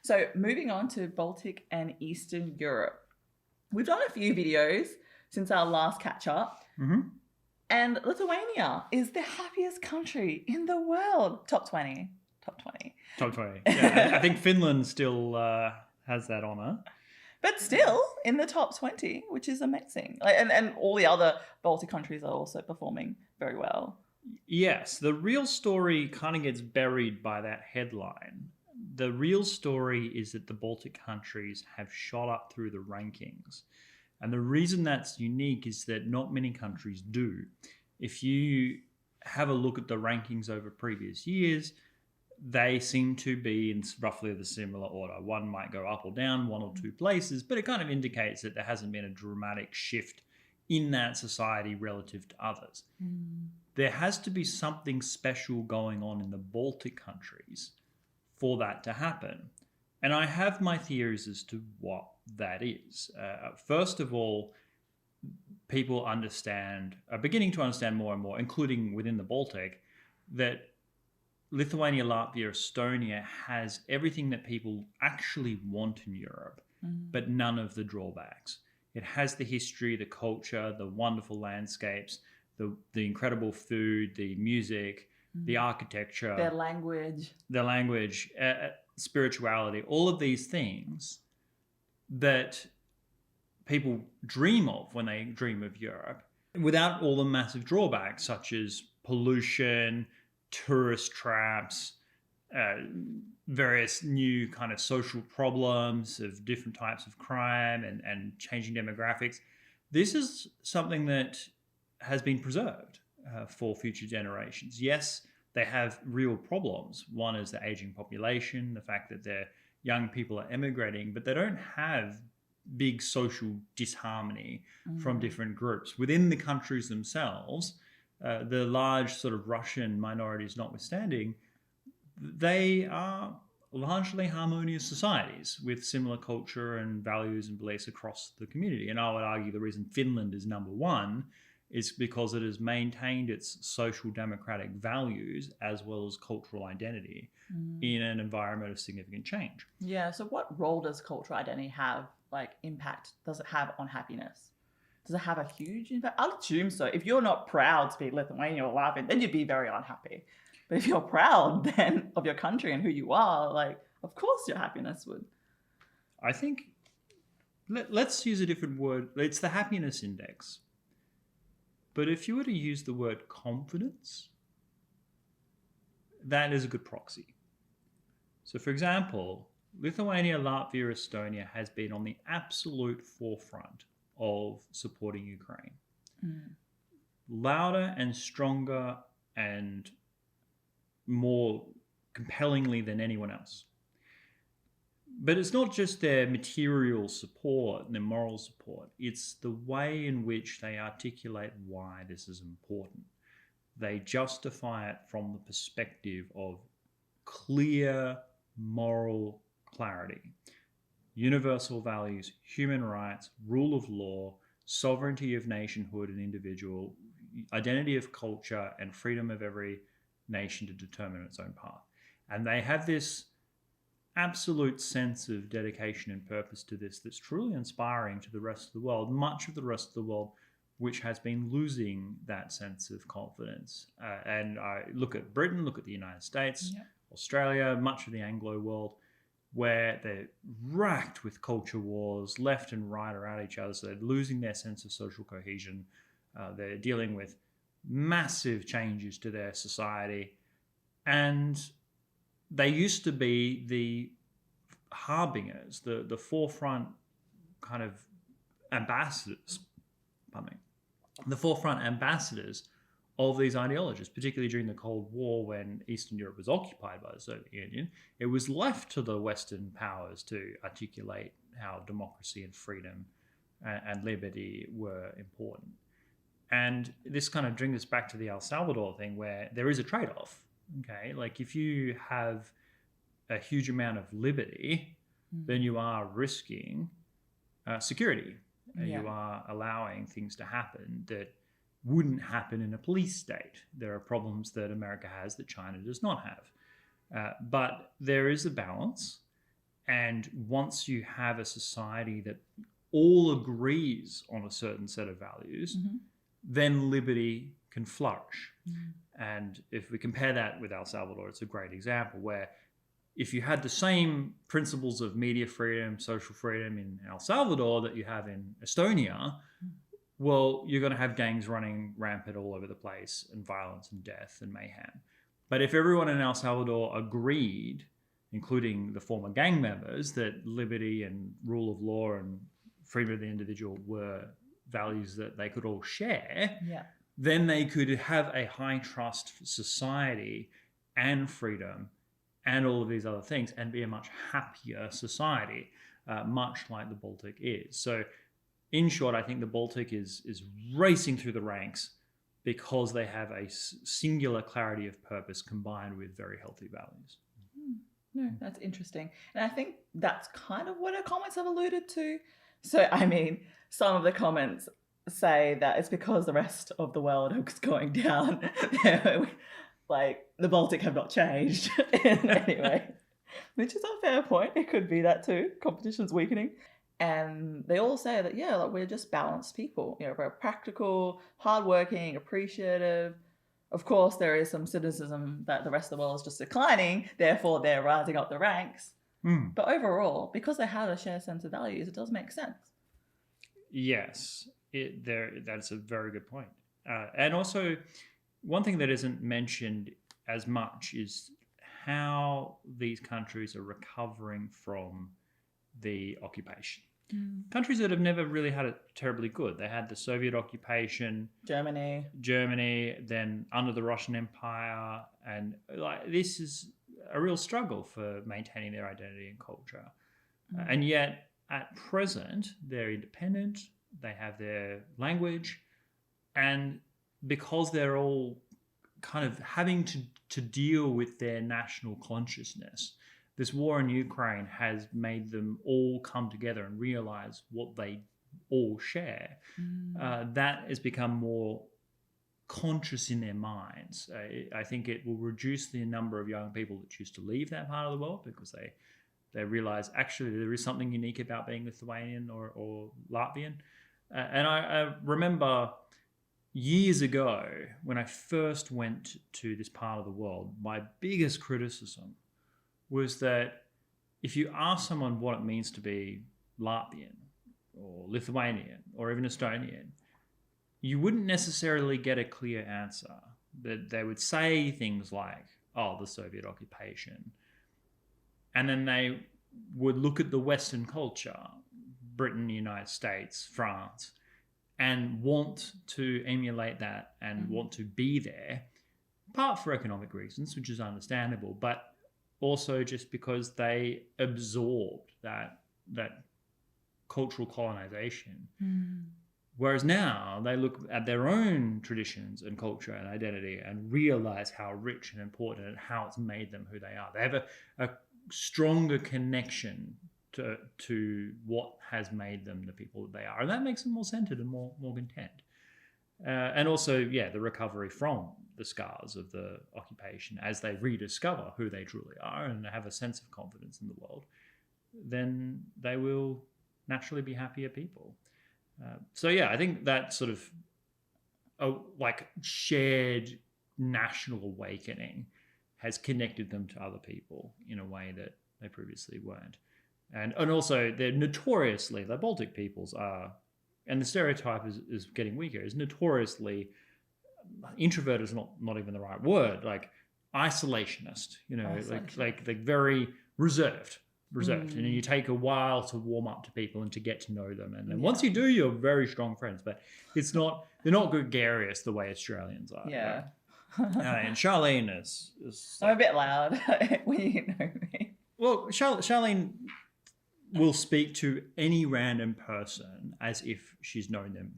So moving on to Baltic and Eastern Europe. We've done a few videos since our last catch up. Mm-hmm. And Lithuania is the happiest country in the world. Top 20. Top 20. Top 20. Yeah, I think Finland still has that honour. But still in the top 20, which is amazing. And all the other Baltic countries are also performing very well. Yes, the real story kind of gets buried by that headline. The real story is that the Baltic countries have shot up through the rankings. And the reason that's unique is that not many countries do. If you have a look at the rankings over previous years, they seem to be in roughly the similar order. One might go up or down, one or two places, but it kind of indicates that there hasn't been a dramatic shift in that society relative to others. There has to be something special going on in the Baltic countries for that to happen. And I have my theories as to what that is. First of all, people are beginning to understand more and more, including within the Baltic, that Lithuania, Latvia, Estonia has everything that people actually want in Europe, but none of the drawbacks. It has the history, the culture, the wonderful landscapes, the incredible food, the music, the architecture, Their language, spirituality, all of these things that people dream of when they dream of Europe, without all the massive drawbacks such as pollution, tourist traps, various new kind of social problems of different types of crime and changing demographics. This is something that has been preserved for future generations. Yes, they have real problems. One is the aging population, the fact that their young people are emigrating, but they don't have big social disharmony from different groups. Within the countries themselves, the large sort of Russian minorities notwithstanding, they are largely harmonious societies with similar culture and values and beliefs across the community. And I would argue the reason Finland is number one is because it has maintained its social democratic values as well as cultural identity in an environment of significant change. Yeah, so what role does cultural identity have, impact does it have on happiness? Does it have a huge impact? I'll assume so. If you're not proud to be Lithuanian or Latvian, then you'd be very unhappy. But if you're proud then of your country and who you are, of course your happiness would. I think, let's use a different word. It's the happiness index. But if you were to use the word confidence, that is a good proxy. So for example, Lithuania, Latvia, Estonia has been on the absolute forefront of supporting Ukraine. Louder and stronger and more compellingly than anyone else. But it's not just their material support and their moral support. It's the way in which they articulate why this is important. They justify it from the perspective of clear moral clarity. Universal values, human rights, rule of law, sovereignty of nationhood and individual, identity of culture, and freedom of every nation to determine its own path. And they have this absolute sense of dedication and purpose to this that's truly inspiring to the rest of the world, much of the rest of the world which has been losing that sense of confidence. And I look at Britain, look at the United States, Australia, much of the Anglo world, where they're racked with culture wars, left and right are at each other, so they're losing their sense of social cohesion. They're dealing with massive changes to their society, and they used to be the harbingers, the forefront kind of ambassadors, the forefront ambassadors of these ideologies, particularly during the Cold War when Eastern Europe was occupied by the Soviet Union. It was left to the Western powers to articulate how democracy and freedom and liberty were important. And this kind of brings us back to the El Salvador thing, where there is a trade-off. Okay, like if you have a huge amount of liberty, then you are risking security. You are allowing things to happen that wouldn't happen in a police state. There are problems that America has that China does not have. But there is a balance, And once you have a society that all agrees on a certain set of values, then liberty can flourish. And if we compare that with El Salvador, it's a great example where if you had the same principles of media freedom, social freedom in El Salvador that you have in Estonia, well, you're going to have gangs running rampant all over the place and violence and death and mayhem. But if everyone in El Salvador agreed, including the former gang members, that liberty and rule of law and freedom of the individual were values that they could all share, then they could have a high trust society and freedom and all of these other things and be a much happier society, much like the Baltic is. So in short, I think the Baltic is racing through the ranks because they have a singular clarity of purpose combined with very healthy values. No, that's interesting. And I think that's kind of what our comments have alluded to. So, I mean, some of the comments say that it's because the rest of the world is going down. Like, the Baltic have not changed in any way, which is a fair point. It could be that too. Competition's weakening. And they all say that, like, we're just balanced people. We're practical, hardworking, appreciative. Of course, there is some cynicism that the rest of the world is just declining, therefore they're rising up the ranks. But overall, because they have a shared sense of values, it does make sense. Yes, that's a very good point. And also, one thing that isn't mentioned as much is how these countries are recovering from the occupation. Countries that have never really had it terribly good. They had the Soviet occupation, Germany, then under the Russian Empire, and like this is a real struggle for maintaining their identity and culture. And yet, at present, they're independent. They have their language, and because they're all kind of having to deal with their national consciousness, this war in Ukraine has made them all come together and realize what they all share. That has become more conscious in their minds. I think it will reduce the number of young people that choose to leave that part of the world because they realize actually there is something unique about being Lithuanian or Latvian. And I remember years ago when I first went to this part of the world, my biggest criticism was that if you ask someone what it means to be Latvian or Lithuanian or even Estonian, you wouldn't necessarily get a clear answer. That they would say things like, oh, the Soviet occupation. And then they would look at the Western culture, Britain, United States, France, and want to emulate that and want to be there, part for economic reasons, which is understandable, but also just because they absorbed that cultural colonization. Whereas now they look at their own traditions and culture and identity and realize how rich and important and how it's made them who they are. They have a stronger connection to what has made them the people that they are. And that makes them more centered and more content. And also, the recovery from the scars of the occupation as they rediscover who they truly are and have a sense of confidence in the world, then they will naturally be happier people. I think that sort of shared national awakening has connected them to other people in a way that they previously weren't. And also, they're notoriously, the Baltic peoples are, and the stereotype is getting weaker, is notoriously, introvert is not even the right word, like isolationist, like very reserved. And then you take a while to warm up to people and to get to know them. And then once you do, you're very strong friends. But they're not gregarious the way Australians are. Yeah. Right? And Charlene is I'm a bit loud when you know me. Well, Charlene will speak to any random person as if she's known them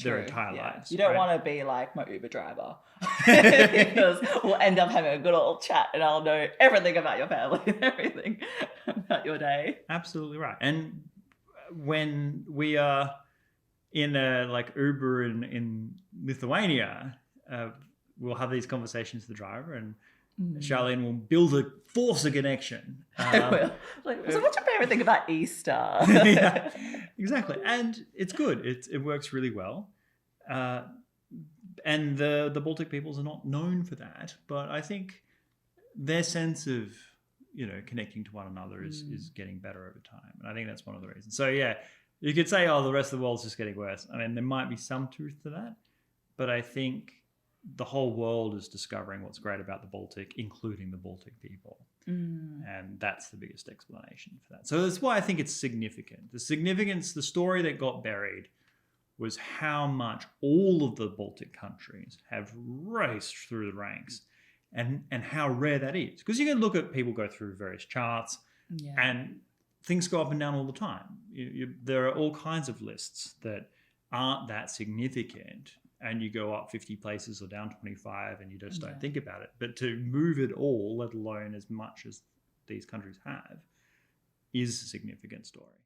their entire lives. You don't want to be like my Uber driver because we'll end up having a good old chat and I'll know everything about your family and everything about your day. Absolutely right. And when we are in Uber in Lithuania, we'll have these conversations with the driver and Charlene will build force a connection. Like, so what's your favorite thing about Easter? Yeah, exactly. And it's good. It works really well. And the Baltic peoples are not known for that, but I think their sense of, connecting to one another is getting better over time. And I think that's one of the reasons. So yeah, you could say, oh, the rest of the world's just getting worse. I mean, there might be some truth to that, but I think the whole world is discovering what's great about the Baltic, including the Baltic people. And that's the biggest explanation for that. So that's why I think it's significant. The story that got buried was how much all of the Baltic countries have raced through the ranks and how rare that is. Because you can look at people go through various charts and things go up and down all the time. There are all kinds of lists that aren't that significant, and you go up 50 places or down 25 and you just don't think about it. But to move it all, let alone as much as these countries have, is a significant story.